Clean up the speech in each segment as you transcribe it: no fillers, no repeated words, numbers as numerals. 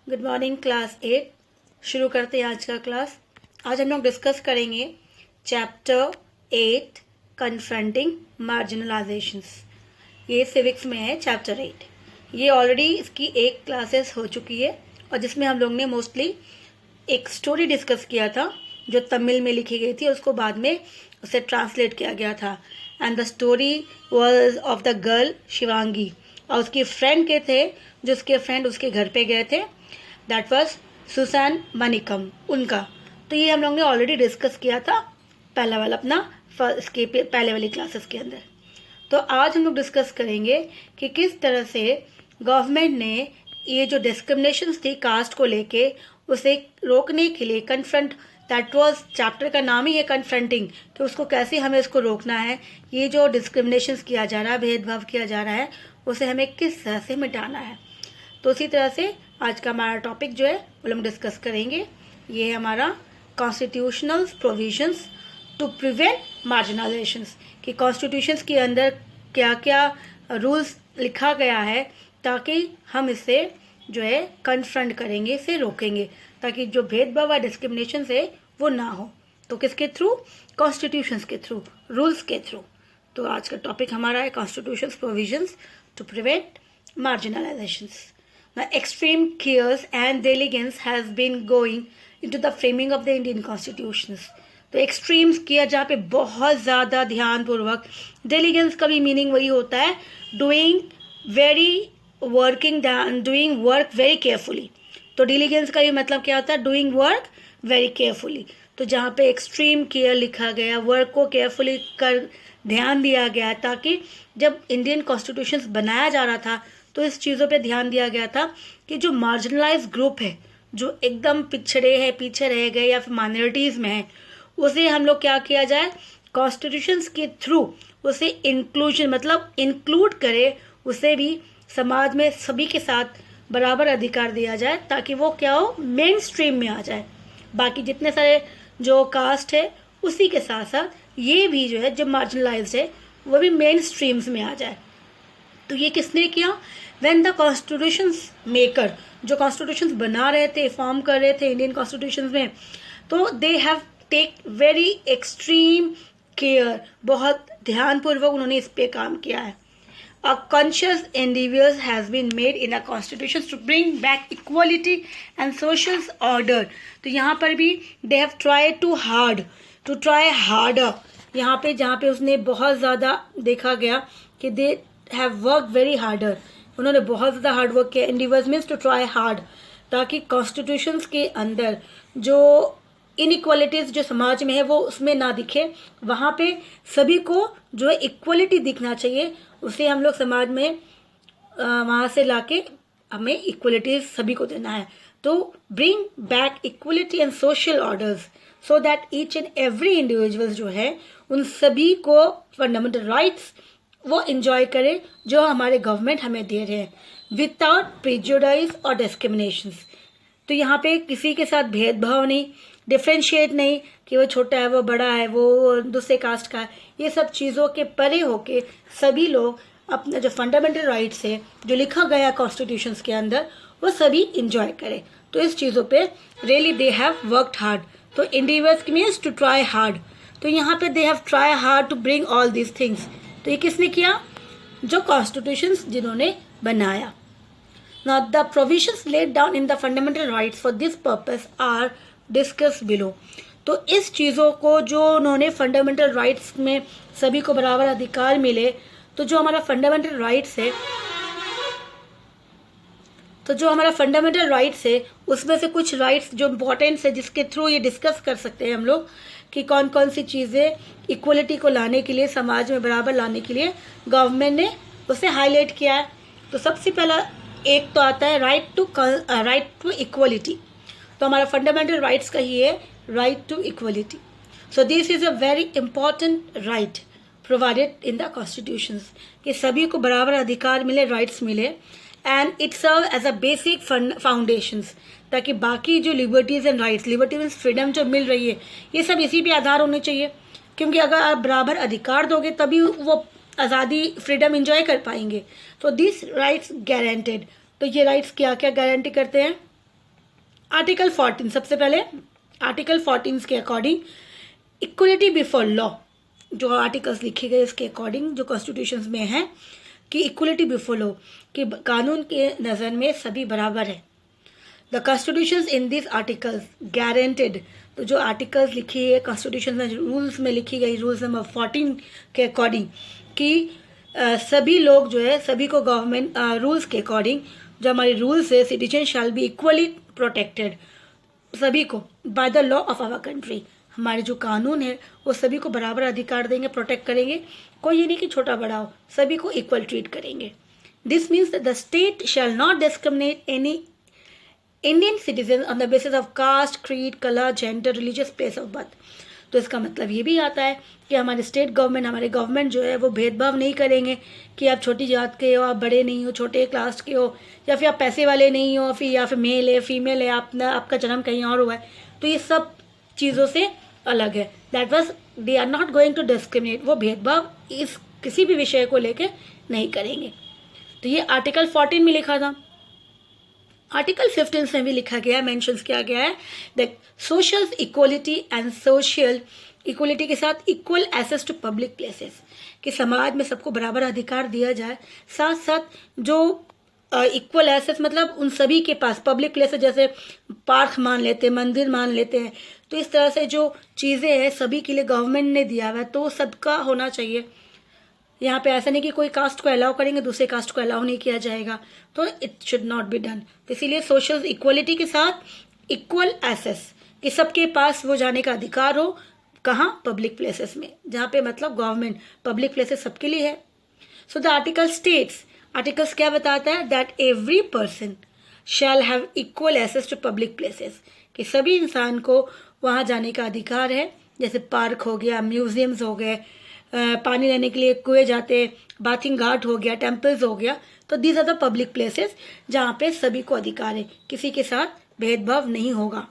Good morning class 8। शुरू करते हैं आज का क्लास। आज हम लोग डिस्कस करेंगे चैप्टर 8 कन्फ्रंटिंग मार्जिनलाइजेशंस। ये सिविक्स में है चैप्टर 8। ये ऑलरेडी इसकी एक क्लासेस हो चुकी है और जिसमें हम लोग ने मोस्टली एक स्टोरी डिस्कस किया था जो तमिल में लिखी गई थी, उसको बाद में उसे ट्रांसलेट किया गया था। And the story was of the girl Shivangi और उसके फ्रेंड के थे जो उसके फ्रेंड उसके घर पे गए थे। दैट वॉज सुसान मनिकम उनका। तो ये हम लोग ने ऑलरेडी डिस्कस किया था पहला वाला अपना इसके पहले वाली क्लासेस के अंदर। तो आज हम लोग डिस्कस करेंगे कि किस तरह से गवर्नमेंट ने ये जो डिस्क्रिमिनेशंस थी कास्ट को लेके उसे रोकने के लिए कन्फ्रंट, दैट वाज चैप्टर का नाम ही है कन्फ्रंटिंग, कि उसको कैसे हमें इसको रोकना है। ये जो डिस्क्रिमिनेशंस किया जा रहा है, भेदभाव किया जा रहा है, उसे हमें किस तरह से मिटाना है। तो उसी तरह से आज का हमारा टॉपिक जो है वो हम डिस्कस करेंगे। ये है हमारा कॉन्स्टिट्यूशनल प्रोविजंस टू प्रिवेंट मार्जिनलाइजेशंस, कि कॉन्स्टिट्यूशंस के अंदर क्या क्या रूल्स लिखा गया है ताकि हम इसे जो है कन्फ्रंट करेंगे, इसे रोकेंगे, ताकि जो भेदभाव या डिस्क्रिमिनेशन है वो ना हो। तो किसके थ्रू? कॉन्स्टिट्यूशंस के थ्रू, रूल्स के थ्रू। तो आज का टॉपिक हमारा है constitutions provisions to prevent marginalizations. Now, extreme cares and diligence has been going into the framing of the Indian constitutions. तो एक्सट्रीम्स किया जहाँ पे बहुत ज़्यादा ध्यानपूर्वक, डिलीगेंस का भी मीनिंग वही होता है, डूइंग वर्क वेरी केयरफुली। तो डिलीगेंस का भी मतलब क्या होता है? Doing work very carefully. तो जहाँ पे एक्सट्रीम केयर लिखा गया, वर्क को केयरफुली कर ध्यान दिया गया, ताकि जब इंडियन कॉन्स्टिट्यूशंस बनाया जा रहा था तो इस चीज़ों पे ध्यान दिया गया था कि जो मार्जिनलाइज ग्रुप है, जो एकदम पिछड़े हैं, पीछे रह गए या फिर माइनॉरिटीज़ में है, उसे हम लोग क्या किया जाए, कॉन्स्टिट्यूशंस के थ्रू उसे इंक्लूजन मतलब इंक्लूड करे, उसे भी समाज में सभी के साथ बराबर अधिकार दिया जाए, ताकि वो क्या हो, मेन स्ट्रीम में आ जाए। बाकी जितने सारे जो कास्ट है उसी के साथ साथ ये भी जो है, जो मार्जिनलाइज्ड है, वो भी मेन स्ट्रीम्स में आ जाए। तो ये किसने किया? व्हेन द कॉन्स्टिट्यूशंस मेकर, जो कॉन्स्टिट्यूशंस बना रहे थे, फॉर्म कर रहे थे इंडियन कॉन्स्टिट्यूशंस में, तो they have take very extreme care, बहुत ध्यानपूर्वक उन्होंने इस पे काम किया है। A conscious endeavor has been made in the constitution to bring back equality and social order. तो यहाँ पर भी they have tried to try harder. यहाँ पे जहाँ पे उसने बहुत ज़्यादा देखा गया कि they have worked very harder. उन्होंने बहुत ज़्यादा हार्ड वर्क किया। endeavors means to try hard, ताकि कॉन्स्टिट्यूशंस के अंदर जो इनइक्वालिटीज़ जो समाज में है वो उसमें ना दिखे, वहाँ पे सभी को जो है इक्वलिटी दिखना चाहिए। उसे हम लोग समाज में वहाँ से लाके हमें इक्वलिटीज सभी को देना है। तो bring back equality and social orders so that each and every individual जो है उन सभी को फंडामेंटल राइट्स वो इंजॉय करे जो हमारे गवर्नमेंट हमें दे रहे हैं, विदाउट प्रिजुडाइज और डिस्क्रिमिनेशंस। तो यहाँ पे किसी के साथ भेदभाव नहीं, डिफ्रेंशिएट नहीं कि वो छोटा है, वो बड़ा है, वो दूसरे कास्ट का है। ये सब चीज़ों के परे होके सभी लोग अपना जो फंडामेंटल राइट्स है जो लिखा गया कॉन्स्टिट्यूशंस के अंदर, वो सभी इंजॉय करें। तो इस चीज़ों पे really they have worked hard. तो individuals means to try hard. तो यहाँ पे they have try hard to bring all these things. तो ये किसने किया? जो कॉन्स्टिट्यूशंस जिन्होंने बनाया। Now, the provisions laid down in the fundamental rights for this purpose are discussed below. तो इस चीज़ों को जो उन्होंने फंडामेंटल राइट्स में सभी को बराबर अधिकार मिले, तो जो हमारा फंडामेंटल राइट्स है, उसमें से कुछ राइट्स जो इम्पोर्टेंट्स है जिसके थ्रू ये डिस्कस कर सकते हैं हम लोग कि कौन कौन सी चीज़ें इक्वलिटी को लाने के लिए, समाज में बराबर लाने के लिए गवर्नमेंट ने उसे हाईलाइट किया है। तो सबसे पहला एक तो आता है राइट टू इक्वलिटी। तो हमारा फंडामेंटल राइट्स का ही है right to equality. So this is a very important right provided in the constitutions, कि सभी को बराबर अधिकार मिले, राइट्स मिले, and it serve as a basic foundations, ताकि बाकी जो liberties and rights, liberty means freedom जो मिल रही है, ये सब इसी पे आधार होने चाहिए। क्योंकि अगर आप बराबर अधिकार दोगे तभी वो आज़ादी, फ्रीडम इंजॉय कर पाएंगे। तो दिस राइट्स गारंटेड। तो ये राइट्स क्या क्या गारंटी करते हैं? आर्टिकल 14, सबसे पहले आर्टिकल 14 के अकॉर्डिंग इक्वलिटी बिफोर लॉ, जो आर्टिकल्स लिखे गए इसके अकॉर्डिंग जो कॉन्स्टिट्यूशन में है कि इक्वलिटी बिफोर लॉ, कि कानून के नज़र में सभी बराबर है। The constitution in this articles guaranteed, तो जो आर्टिकल्स लिखी है कॉन्स्टिट्यूशन में, रूल्स में लिखी गई, रूल्स नंबर 14 के अकॉर्डिंग कि सभी लोग जो है, सभी को गवर्नमेंट रूल्स के अकॉर्डिंग, जो हमारे रूल्स है, citizen shall be equally protected, सभी को by the law of our country, हमारे जो कानून है वो सभी को बराबर अधिकार देंगे, प्रोटेक्ट करेंगे, कोई ये नहीं कि छोटा बड़ा हो, सभी को इक्वल ट्रीट करेंगे। This means the state shall not discriminate any Indian citizen on the basis of caste, creed, colour, gender, religious, place of birth. तो इसका मतलब ये भी आता है कि हमारे स्टेट गवर्नमेंट, हमारे गवर्नमेंट जो है वो भेदभाव नहीं करेंगे कि आप छोटी जात के हो, आप बड़े नहीं हो, छोटे क्लास के हो, या फिर आप पैसे वाले नहीं हो, फिर या फिर मेल है, फीमेल है, आपका जन्म कहीं और हुआ है, तो ये सब चीज़ों से अलग है। That was they are not going to discriminate, वो भेदभाव इस किसी भी विषय को लेकर नहीं करेंगे। तो ये आर्टिकल 14 में लिखा था। आर्टिकल 15 में भी लिखा गया है, मेंशंस किया गया है that social equality and social equality के साथ equal access to public places, कि समाज में सबको बराबर अधिकार दिया जाए, साथ साथ जो इक्वल एक्सेस मतलब उन सभी के पास पब्लिक प्लेसेस, जैसे पार्क मान लेते हैं, मंदिर मान लेते हैं, तो इस तरह से जो चीज़ें हैं सभी के लिए गवर्नमेंट ने दिया हुआ है, तो सबका होना चाहिए। यहाँ पे ऐसा नहीं कि कोई कास्ट को अलाउ करेंगे दूसरे कास्ट को अलाउ नहीं किया जाएगा, तो it should not be done. तो इसीलिए सोशल इक्वलिटी के साथ इक्वल एक्सेस, कि सबके पास वो जाने का अधिकार हो, कहाँ, पब्लिक प्लेसेस में, जहाँ पे मतलब गवर्नमेंट, पब्लिक प्लेसेस सबके लिए है। So the article states, articles क्या बताता है that every person shall have equal access to public places, कि सभी इंसान को वहाँ जाने का अधिकार है, जैसे पार्क हो गया, म्यूजियम्स हो गए, पानी लेने के लिए कुएं जाते, बाथिंग घाट हो गया, टेम्पल्स हो गया, तो these are the public places जहाँ पे सभी को अधिकार है, किसी के साथ भेदभाव नहीं होगा।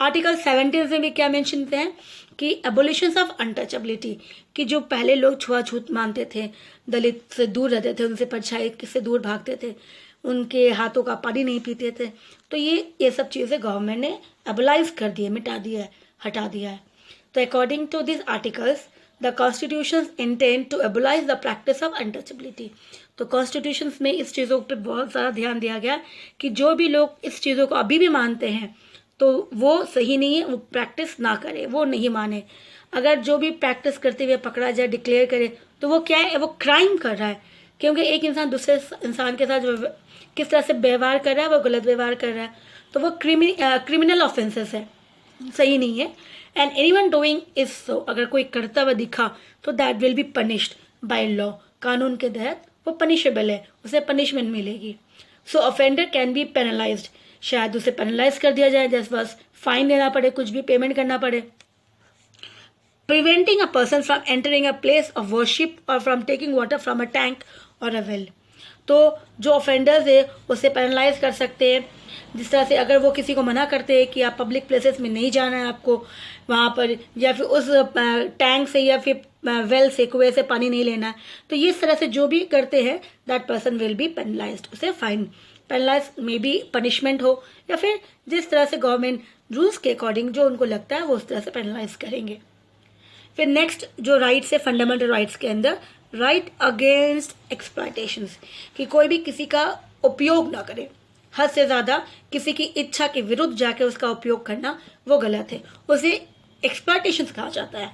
आर्टिकल 17 में भी क्या मेंशन करते हैं कि एबोलिशन ऑफ अनटचेबिलिटी, कि जो पहले लोग छुआछूत मानते थे, दलित से दूर रहते थे, उनसे परछाई से दूर भागते थे, उनके हाथों का पानी नहीं पीते थे, तो ये सब चीज़ें गवर्नमेंट ने एबोलाइज कर दिए, मिटा दिया है, हटा दिया है। तो according to this articles the constitution intend to abolish the practice of untouchability. तो कॉन्स्टिट्यूशन में इस चीज़ों पर बहुत ज़्यादा ध्यान दिया गया कि जो भी लोग इस चीज़ों को अभी भी मानते हैं तो वो सही नहीं है, वो प्रैक्टिस ना करे, वो नहीं माने। अगर जो भी प्रैक्टिस करते हुए पकड़ा जाए, डिक्लेयर करे, तो वो क्या है, वो क्राइम कर रहा है, क्योंकि एक इंसान दूसरे इंसान के साथ किस तरह से व्यवहार कर रहा है, वो गलत व्यवहार कर रहा है, तो वो क्रिमिनल ऑफेंसेस है, सही नहीं है। And anyone doing is so, अगर कोई करता हुआ दिखा तो that will be punished by law, कानून के तहत वो पनिशेबल है, उसे पनिशमेंट मिलेगी। सो ऑफेंडर कैन बी पेनलाइज्ड, शायद उसे पेनलाइज कर दिया जाए, जैसे बस फाइन देना पड़े, कुछ भी पेमेंट करना पड़े। Preventing a person from entering a place of worship और from taking water from a tank और अ वेल, तो जो ऑफेंडर्स है उसे पेनलाइज कर सकते हैं, जिस तरह से अगर वो किसी को मना करते हैं कि आप पब्लिक प्लेसेस में नहीं जाना है आपको वहाँ पर, या फिर उस टैंक से या फिर वेल से, कुएं से पानी नहीं लेना है, तो ये इस तरह से जो भी करते हैं that person will be penalised, उसे फाइन, पेनलाइज में भी पनिशमेंट हो, या फिर जिस तरह से गवर्नमेंट रूल्स के अकॉर्डिंग जो उनको लगता है वो उस तरह से पेनलाइज करेंगे। फिर नेक्स्ट जो राइट्स है फंडामेंटल राइट्स के अंदर, राइट अगेंस्ट एक्सप्लॉयटेशंस, कि कोई भी किसी का उपयोग ना करे, हद से ज़्यादा किसी की इच्छा के विरुद्ध जाके उसका उपयोग करना वो गलत है, उसे एक्सप्लॉयटेशंस कहा जाता है।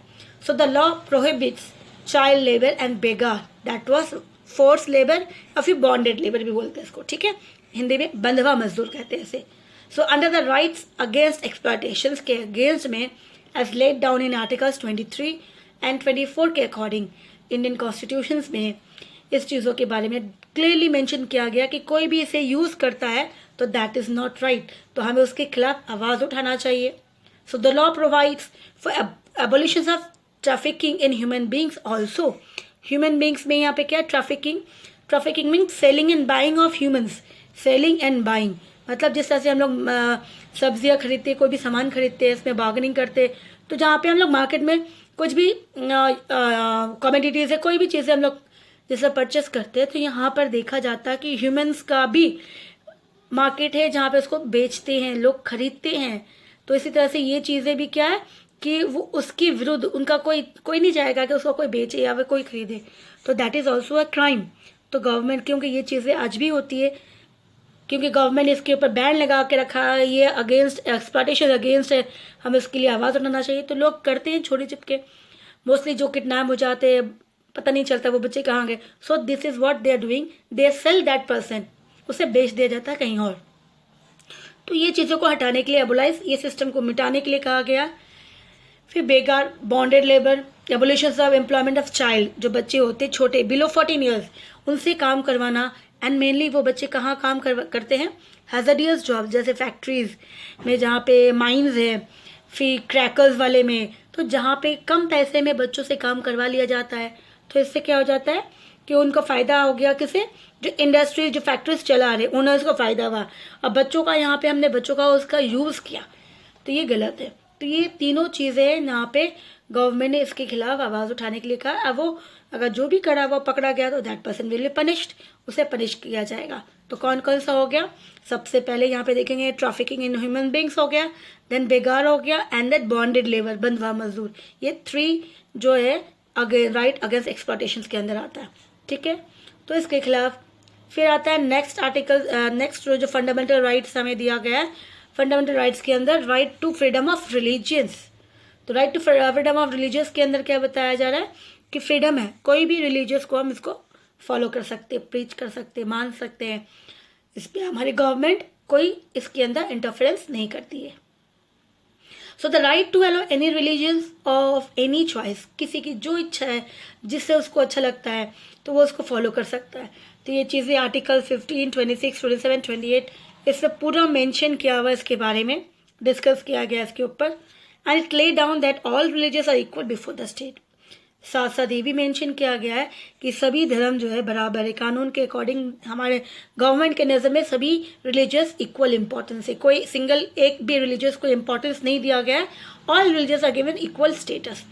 So the law prohibits child labour and बेगार, दैट वाज फोर्स लेबर या फिर बॉन्डेड लेबर भी बोलते हैं इसको, ठीक है, हिंदी में बंधवा मजदूर कहते हैं इसे। So under the rights against exploitations के अगेंस्ट में as laid down in articles 23 and 24 के अकॉर्डिंग इंडियन कॉन्स्टिट्यूशंस में इस चीज़ों के बारे में क्लियरली मेंशन किया गया कि कोई भी इसे यूज़ करता है तो दैट इज़ नॉट राइट, तो हमें उसके खिलाफ आवाज़ उठाना चाहिए। सो the law provides for abolition of trafficking in human beings also. Human beings में यहाँ पे क्या, trafficking means selling and buying of humans, selling and buying मतलब जिस तरह से हम लोग सब्जियां खरीदते, कोई भी सामान खरीदते हैं, इसमें बार्गेनिंग करते, तो जहाँ पे हम लोग मार्केट में कुछ भी कमोडिटीज़ है, कोई भी चीज़ें हम लोग जैसे परचेस करते हैं, तो यहाँ पर देखा जाता है कि ह्यूमंस का भी मार्केट है जहाँ पे उसको बेचते हैं, लोग खरीदते हैं। तो इसी तरह से ये चीज़ें भी क्या है कि वो उसके विरुद्ध उनका कोई नहीं चाहेगा कि उसको कोई बेचे या फिर कोई खरीदे, तो that is also a crime. तो गवर्नमेंट, क्योंकि ये चीज़ें आज भी होती है, क्योंकि गवर्नमेंट ने इसके ऊपर बैन लगा के रखा है, ये अगेंस्ट एक्सप्लॉयटेशन अगेंस्ट है, हमें इसके लिए आवाज़ उठाना चाहिए। तो लोग करते हैं छोटे चिपके, मोस्टली जो किडनैप हो जाते हैं, पता नहीं चलता वो बच्चे कहाँ गए। So this is what they are doing, they sell that person, उसे बेच दिया जाता है कहीं और। तो ये चीज़ों को हटाने के लिए, एबोलाइज, ये सिस्टम को मिटाने के लिए कहा गया। फिर बेकार, bonded labour, abolition of employment of child, जो बच्चे होते छोटे बिलो 14 ईयर्स, उनसे काम करवाना। एंड मेनली वो बच्चे कहाँ काम करते हैं, हैजर्डियस जॉब, जैसे फैक्ट्रीज में जहाँ पे माइंस है, फिर क्रैकर्स वाले में, तो जहाँ पे कम पैसे में बच्चों से काम करवा लिया जाता है। तो इससे क्या हो जाता है कि उनका फ़ायदा हो गया, किसे, जो इंडस्ट्री, जो फैक्ट्रीज चला रहे ओनर्स को फ़ायदा हुआ। अब बच्चों का, यहाँ पे हमने बच्चों का उसका यूज़ किया, तो ये गलत है। तो ये तीनों चीज़ें यहाँ पे गवर्नमेंट ने इसके खिलाफ आवाज़ उठाने के लिए कहा। अब वो अगर जो भी करा वो पकड़ा गया तो that person will be punished, उसे पनिश किया जाएगा। तो कौन कौन सा हो गया, सबसे पहले यहाँ पे देखेंगे ट्रैफिकिंग इन ह्यूमन बींग्स हो गया, देन बेगार हो गया, एंड दैट बॉन्डेड लेबर, बंधवा मजदूर। ये 3 जो है राइट अगेंस्ट एक्सप्लॉयटेशन के अंदर आता है, ठीक है। तो इसके खिलाफ फिर आता है नेक्स्ट आर्टिकल, नेक्स्ट जो फंडामेंटल राइट्स हमें दिया गया है। फंडामेंटल राइट्स के अंदर right to freedom of religions. तो right to freedom of religious के अंदर क्या बताया जा रहा है कि फ्रीडम है, कोई भी रिलीजियस को हम इसको फॉलो कर सकते हैं, प्रीच कर सकते हैं, मान सकते हैं। इस पर हमारी गवर्नमेंट कोई इसके अंदर इंटरफेरेंस नहीं करती है। So the right to allow any religions of any choice, किसी की जो इच्छा है, जिससे उसको अच्छा लगता है तो वो उसको फॉलो कर सकता है। तो ये चीज़ें आर्टिकल 15, 26, 27, 28 इससे पूरा मेंशन किया हुआ है, इसके बारे में डिस्कस किया गया इसके ऊपर। And it lay down that all religious are equal before the state. साथ साथ ये भी मेंशन किया गया है कि सभी धर्म जो है बराबर है, कानून के अकॉर्डिंग हमारे गवर्नमेंट के नज़र में सभी रिलीजियस इक्वल इंपॉर्टेंस है, कोई सिंगल एक भी रिलीजियस को इंपॉर्टेंस नहीं दिया गया है। All religious are given equal status,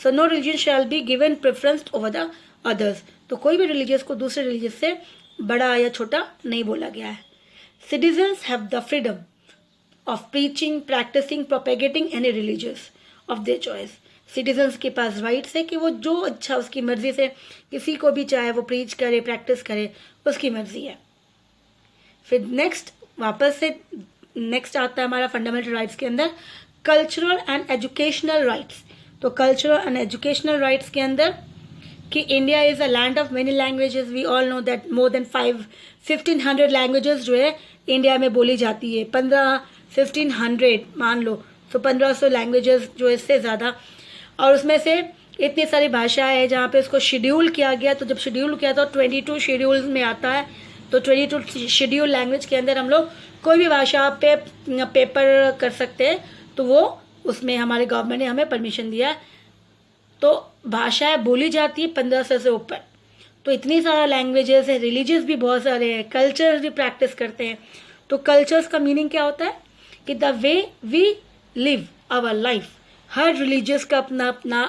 so no religion shall be given preference over the others. तो कोई भी रिलीजियस को दूसरे रिलीजियस से बड़ा या छोटा नहीं बोला गया है। Citizens have the freedom of preaching, practising, propagating any religious of their choice. Citizens के पास राइट्स है कि वो जो अच्छा उसकी मर्जी से किसी को भी चाहे वो प्रीच करे, प्रैक्टिस करे, उसकी मर्जी है। फिर नेक्स्ट वापस से नेक्स्ट आता है हमारा फंडामेंटल राइट्स के अंदर कल्चरल एंड एजुकेशनल राइट्स। तो कल्चरल एंड एजुकेशनल राइट्स के अंदर कि India is a land of many languages, we all know that more than 1500 languages जो है इंडिया में बोली जाती है। 1500 मान लो, तो 1500 लैंग्वेजेस जो इससे ज़्यादा, और उसमें से इतनी सारी भाषाएं हैं जहाँ पे इसको शेड्यूल किया गया। तो जब शेड्यूल किया तो 22 शेड्यूल्स में आता है। तो 22 शेड्यूल लैंग्वेज के अंदर हम लोग कोई भी भाषा पे पेपर कर सकते हैं, तो वो उसमें हमारे गवर्नमेंट ने हमें परमिशन दिया है। तो भाषाएं बोली जाती है 1500 से ऊपर। तो इतनी सारा लैंग्वेजेस है, रिलीजियस भी बहुत सारे हैं, कल्चर्स भी प्रैक्टिस करते हैं। तो कल्चर्स का मीनिंग क्या होता है कि the way we live our life, हर रिलीजियस का अपना अपना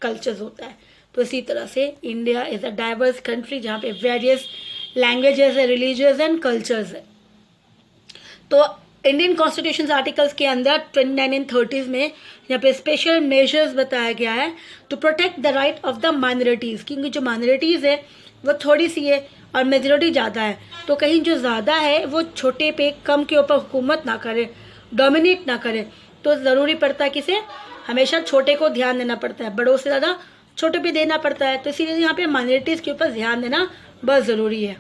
कल्चर्स होता है। तो इसी तरह से India is a diverse country जहाँ पे वेरियस लैंग्वेजेस है, रिलीजियस एंड कल्चर्स है। तो इंडियन कॉन्स्टिट्यूशन आर्टिकल्स के अंदर 29 एंड 30 में यहाँ पे स्पेशल मेजर्स बताया गया है to protect the right of the minorities, क्योंकि जो माइनॉरिटीज़ है वो थोड़ी सी है और मेजोरिटी ज़्यादा है। तो कहीं जो ज़्यादा है वो छोटे पे कम के ऊपर हुकूमत ना करे, डोमिनेट ना करे। तो ज़रूरी पड़ता है किसे, हमेशा छोटे को ध्यान देना पड़ता है, बड़ों से ज़्यादा छोटे पे देना पड़ता है। तो इसीलिए यहाँ पे माइनॉरिटीज़ के ऊपर ध्यान देना बहुत ज़रूरी है।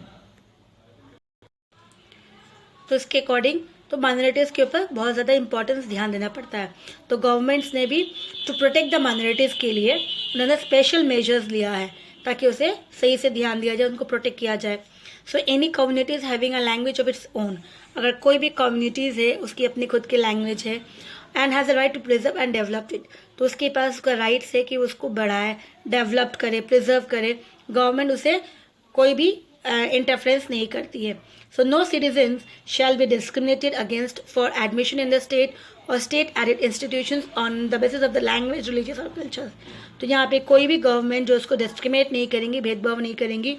तो इसके अकॉर्डिंग तो माइनॉरिटीज़ के ऊपर बहुत ज़्यादा इंपॉर्टेंस ध्यान देना पड़ता है। तो गवर्नमेंट्स ने भी टू प्रोटेक्ट द माइनॉरिटीज़ के लिए उन्होंने स्पेशल मेजर्स लिया है ताकि उसे सही से ध्यान दिया जाए, उनको प्रोटेक्ट किया जाए। So any communities having a language of its own, अगर कोई भी कम्युनिटीज़ है उसकी अपनी खुद की लैंग्वेज है and has a right to preserve and develop it, तो उसके पास उसका राइट्स है कि उसको बढ़ाए, डेवलप करे, प्रिजर्व करे। गवर्नमेंट उसे कोई भी इंटरफेरेंस नहीं करती है। So no citizens shall be discriminated against for admission in the state और state aided institutions on the basis of the language, religious और कल्चर। तो यहाँ पे कोई भी गवर्नमेंट जो उसको डिस्क्रिमिनेट नहीं करेंगी, भेदभाव नहीं करेंगी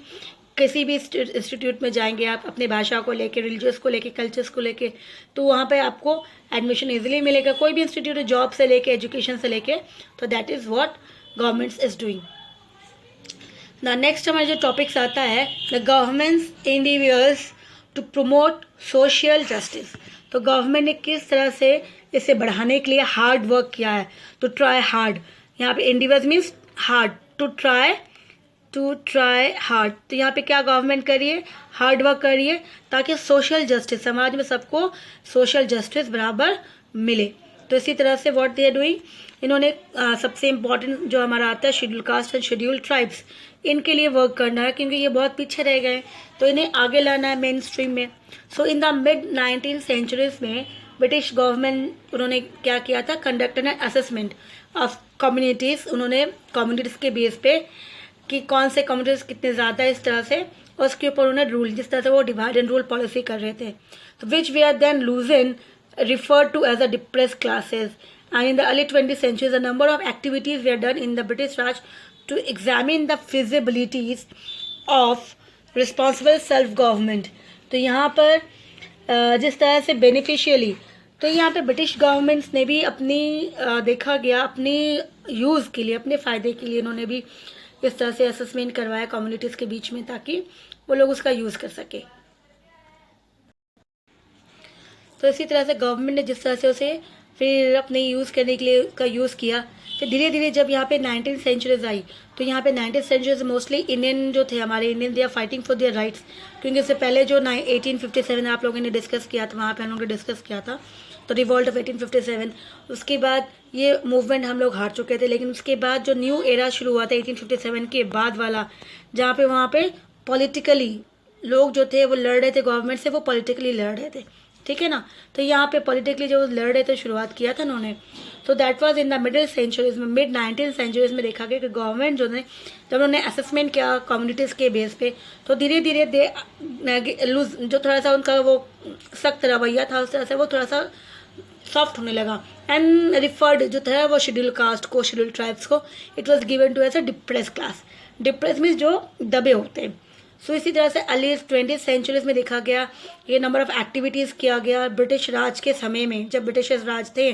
किसी भी इंस्टीट्यूट में जाएंगे आप अपने भाषा को लेके, रिलीजियस को लेके, कल्चर्स को लेके, तो वहाँ पे आपको एडमिशन इजीली मिलेगा। कोई भी इंस्टीट्यूट, जॉब से लेके, एजुकेशन से लेके, तो that is what governments is doing. ना नेक्स्ट हमारे जो टॉपिक्स आता है, the governments individuals to promote social justice. तो गवर्नमेंट ने किस तरह से इसे बढ़ाने के लिए हार्ड वर्क किया है, टू ट्राई हार्ड। यहाँ पे individuals means hard, to try hard. तो यहाँ पे क्या गवर्नमेंट करिए, हार्ड वर्क करिए ताकि सोशल जस्टिस, समाज में सबको सोशल जस्टिस बराबर मिले। तो इसी तरह से व्हाट दे आर डूइंग, इन्होंने सबसे इम्पॉर्टेंट जो हमारा आता है schedule caste and schedule tribes, इनके लिए वर्क करना है क्योंकि ये बहुत पीछे रह गए, तो इन्हें आगे लाना है मेन स्ट्रीम में। So in the mid 19th centuries में ब्रिटिश गवर्नमेंट उन्होंने क्या किया था, conducted an assessment of communities. उन्होंने कम्युनिटीज़ के बेस पे कि कौन से कम्युनिटीज़ कितने ज़्यादा इस तरह से, और उसके ऊपर उन्होंने रूल, जिस तरह से वो डिवाइड एंड रूल पॉलिसी कर रहे थे, तो which we are then loosely referred to as the depressed classes. And in the early 20th century, a number of activities were done in the British Raj to examine the feasibilities of responsible self-government. तो यहाँ पर जिस तरह से beneficially, तो यहाँ पे British governments ने भी अपनी देखा गया अपनी यूज़ के लिए, अपने फ़ायदे के लिए इन्होंने भी इस तरह से असेसमेंट करवाया कम्युनिटीज़ के बीच में ताकि वो लोग उसका यूज़ कर सके। तो इसी तरह से गवर्नमेंट ने जिस तरह से उसे फिर अपने यूज़ करने के लिए उसका यूज़ किया, फिर धीरे धीरे जब यहाँ पे 19th सेंचुरीज आई, तो यहाँ पे 19th सेंचुरीज मोस्टली इंडियन जो थे हमारे Indian, they are fighting for their rights. क्योंकि इससे पहले जो 1857 आप लोगों ने डिस्कस किया था, वहाँ पे हम लोगों ने डिस्कस किया था, तो रिवॉल्ट ऑफ 1857, उसके बाद ये मूवमेंट हम लोग हार चुके थे। लेकिन उसके बाद जो न्यू एरा शुरू हुआ था 1857 के बाद वाला, जहाँ पे वहाँ पे पॉलिटिकली लोग जो थे वो लड़ रहे थे गवर्नमेंट से, वो पॉलिटिकली लड़ रहे थे, ठीक है ना। तो यहाँ पे पॉलिटिकली जो लड़ रहे थे शुरुआत किया था उन्होंने, तो that was in the middle centuries में, मिड 19th सेंचुरीज में देखा गया कि गवर्नमेंट जो ने जब उन्होंने असेसमेंट किया कम्युनिटीज़ के बेस पे, तो धीरे धीरे दे लूज, जो थोड़ा सा उनका वो सख्त रवैया था उस तरह से वो थोड़ा सा सॉफ्ट होने लगा, एंड रिफर्ड जो था वो शेड्यूल कास्ट को, शेड्यूल ट्राइब्स को, it was given to as a depress class. Depress means जो दबे होते हैं। सो इसी तरह से अर्ली 20th सेंचुरीज में देखा गया, ये नंबर ऑफ एक्टिविटीज़ किया गया ब्रिटिश राज के समय में, जब ब्रिटिशर्स राज थे,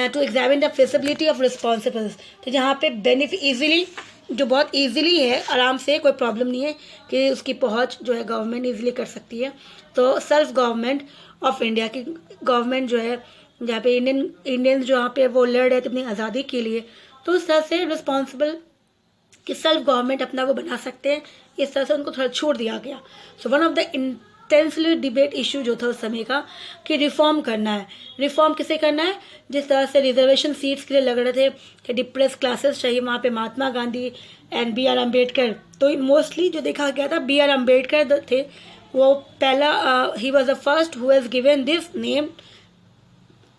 to examine the feasibility of responsibles. तो यहाँ पे बेनिफिट ईजिली, जो बहुत ईजिली है, आराम से, कोई प्रॉब्लम नहीं है कि उसकी पहुँच जो है गवर्नमेंट ईजिली कर सकती है। तो सेल्फ गवर्नमेंट ऑफ इंडिया की गवर्नमेंट जो है, जहाँ पे इंडियंस जो यहाँ पे वो लड़ रहे थे अपनी आज़ादी के लिए, तो उस तरह से रिस्पॉन्सिबल कि सेल्फ गवर्नमेंट अपना वो बना सकते हैं, इस तरह से उनको थोड़ा छोड़ दिया गया। So one of the intensely debate issue जो था उस समय का कि रिफॉर्म करना है। रिफॉर्म किसे करना है, जिस तरह से रिजर्वेशन सीट्स के लिए लग रहे थे कि डिप्रेस क्लासेस चाहिए, वहाँ पे महात्मा गांधी एंड B.R. अम्बेडकर, तो मोस्टली जो देखा गया था B.R. अम्बेडकर थे, वो पहला, he was the first who has given this name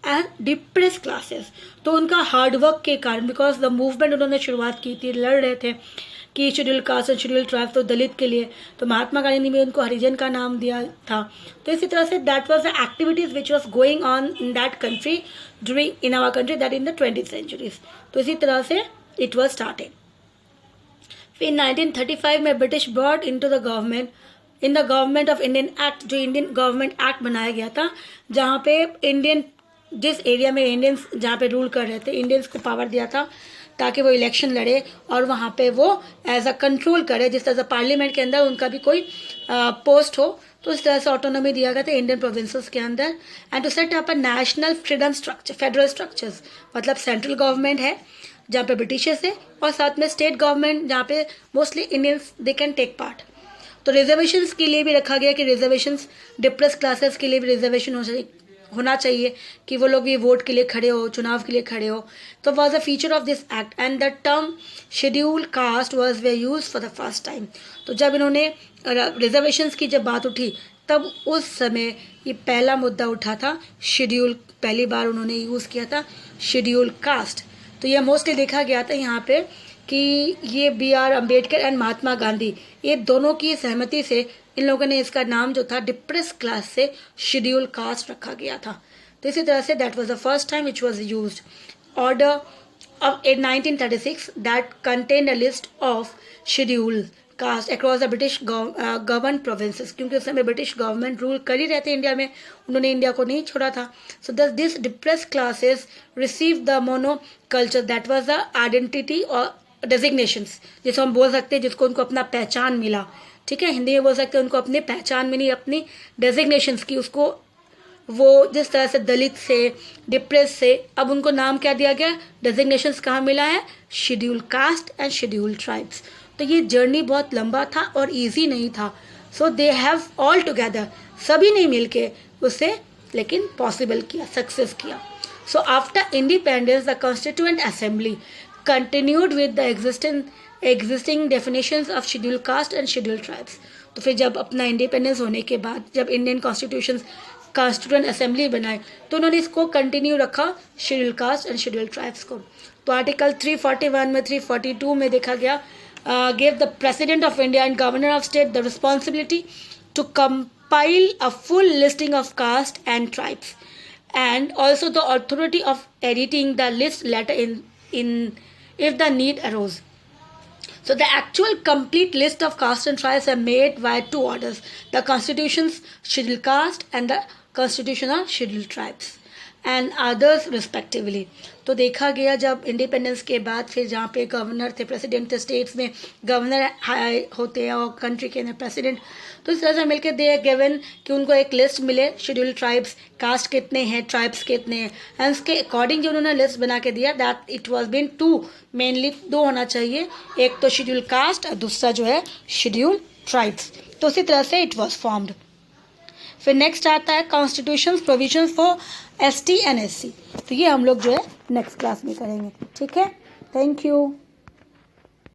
and depress classes. तो उनका हार्डवर्क के कारण, बिकॉज द मूवमेंट उन्होंने शुरुआत की थी, लड़ रहे थे कि schedule caste and schedule tribe, तो दलित के लिए, तो महात्मा गांधी ने भी उनको हरिजन का नाम दिया था। तो इसी तरह से that was the activities which was going on in that country during in our country, that in the 20th centuries. तो इसी तरह से इट वॉज स्टार्टेड। फिर 1935 में British brought in to the government, in the government of Indian act, जो Indian government act बनाया गया था, जहाँ पे इंडियन, जिस एरिया में इंडियंस जहाँ पे रूल कर रहे थे, इंडियंस को पावर दिया था ताकि वो इलेक्शन लड़े और वहाँ पे वो एज अ कंट्रोल करे, जिस तरह से पार्लियामेंट के अंदर उनका भी कोई पोस्ट हो, तो इस तरह से ऑटोनॉमी दिया गया था इंडियन प्रोविंसेस के अंदर। And to set up a national freedom structure, federal structures, मतलब सेंट्रल गवर्नमेंट है जहाँ पे ब्रिटिशर्स है, और साथ में स्टेट गवर्नमेंट जहाँ पे mostly Indians they can take part. तो रिजर्वेशंस के लिए भी रखा गया कि रिजर्वेशंस डिप्रेस क्लासेस के लिए भी रिजर्वेशन होना चाहिए कि वो लोग भी वोट के लिए खड़े हो, चुनाव के लिए खड़े हो। तो was a feature of this act and the term schedule caste was way use for the first time. तो जब इन्होंने रिजर्वेशंस की जब बात उठी, तब उस समय ये पहला मुद्दा उठा था, शेड्यूल, पहली बार उन्होंने यूज़ किया था शेड्यूल कास्ट। तो यह मोस्टली देखा गया था यहाँ पे कि ये B.R. अम्बेडकर एंड महात्मा गांधी, ये दोनों की सहमति से इन लोगों ने इसका नाम जो था डिप्रेस क्लास से शेड्यूल कास्ट रखा गया था। तो इसी तरह से that was the first time which was used. Order of 1936 that contained a list of schedule caste across the British govern provinces, क्योंकि उस समय ब्रिटिश गवर्नमेंट रूल कर ही रहते इंडिया में, उन्होंने इंडिया को नहीं छोड़ा था. So this depress classes receive the mono culture that was the identity और डेजिग्नेशंस, जिसको हम बोल सकते हैं, जिसको उनको अपना पहचान मिला. ठीक है, हिंदी में बोल सकते हैं उनको अपनी पहचान मिली, अपनी डेजिग्नेशंस की. उसको वो जिस तरह से दलित से, डिप्रेस से, अब उनको नाम क्या दिया गया, डेजिग्नेशंस कहाँ मिला है, schedule caste and schedule tribes. तो ये जर्नी बहुत लंबा था और इजी नहीं था. सो दे हैव ऑल टुगेदर, सभी ने मिल के उसे लेकिन पॉसिबल किया, सक्सेस किया. So after independence the constituent assembly continued with the existing definitions of schedule caste and schedule tribes. तो फिर जब अपना इंडिपेंडेंस होने के बाद जब इंडियन कॉन्स्टिट्यूएंट असेंबली बनाए तो उन्होंने इसको कंटिन्यू रखा, schedule caste and schedule tribes को. तो आर्टिकल 341 में 342 में देखा गया, gave the President of India and Governor of State the responsibility to compile a full listing of caste and tribes, and also the authority of editing the list later in if the need arose. So the actual complete list of caste and tribes are made by two orders: the Constitution's Scheduled Caste and the Constitution of Scheduled Tribes and others respectively. तो देखा गया जब independence के बाद फिर जहाँ पे governor थे, प्रेसिडेंट थे, स्टेट्स में गवर्नर होते हैं और कंट्री के प्रेसिडेंट, तो इस तरह से मिलकर दे गिवन कि उनको एक लिस्ट मिले, शेड्यूल ट्राइब्स, कास्ट कितने हैं, ट्राइब्स कितने हैं, एंड उसके अकॉर्डिंग जो उन्होंने लिस्ट बना के दिया, that it was been to, mainly दो होना चाहिए, एक तो शेड्यूल कास्ट और दूसरा जो है शेड्यूल ट्राइब्स. तो उसी तरह से इट वॉज फॉर्म्ड. फिर नेक्स्ट आता है constitution provisions for ST and SC. तो ये हम लोग जो है नेक्स्ट क्लास में करेंगे. ठीक है, थैंक यू.